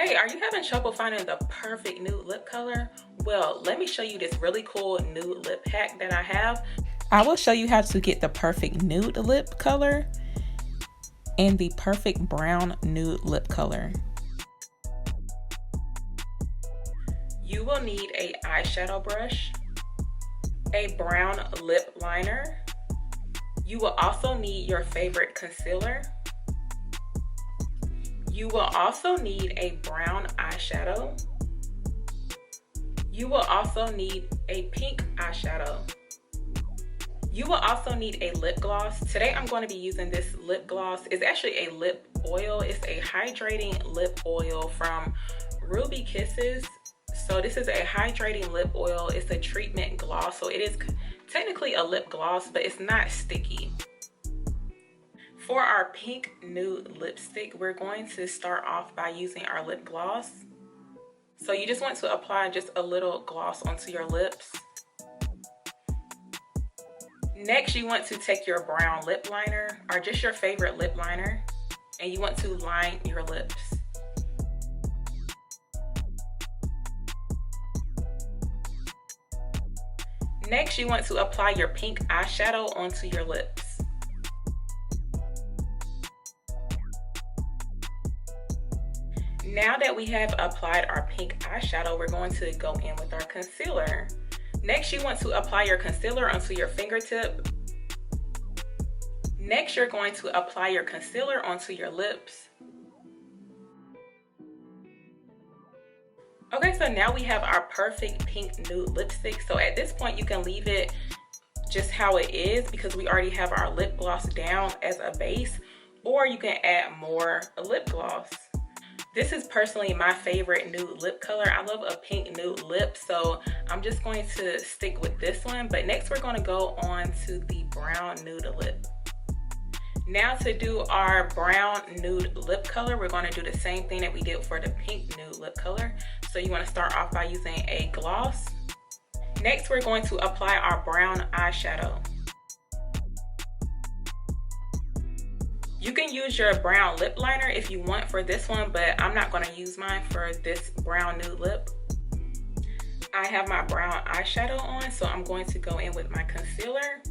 Hey, are you having trouble finding the perfect nude lip color? Well, let me show you this really cool nude lip hack that I have. I will show you how to get the perfect nude lip color and the perfect brown nude lip color. You will need an eyeshadow brush, a brown lip liner. You will also need your favorite concealer. You will also need a brown eyeshadow. You will also need a pink eyeshadow. You will also need a lip gloss. Today I'm going to be using this lip gloss. It's actually a lip oil. It's a hydrating lip oil from Ruby Kisses. So this is a hydrating lip oil. It's a treatment gloss. So it is technically a lip gloss, but it's not sticky. For our pink nude lipstick, we're going to start off by using our lip gloss. So you just want to apply just a little gloss onto your lips. Next, you want to take your brown lip liner or just your favorite lip liner, and you want to line your lips. Next, you want to apply your pink eyeshadow onto your lips. Now that we have applied our pink eyeshadow, we're going to go in with our concealer. Next, you want to apply your concealer onto your fingertip. Next, you're going to apply your concealer onto your lips. Okay, so now we have our perfect pink nude lipstick. So at this point, you can leave it just how it is because we already have our lip gloss down as a base, or you can add more lip gloss. This is personally my favorite nude lip color. I love a pink nude lip, so I'm just going to stick with this one. But next we're going to go on to the brown nude lip. Now to do our brown nude lip color, we're going to do the same thing that we did for the pink nude lip color. So you want to start off by using a gloss. Next we're going to apply our brown eyeshadow. You can use your brown lip liner if you want for this one, but I'm not going to use mine for this brown nude lip. I have my brown eyeshadow on, so I'm going to go in with my concealer.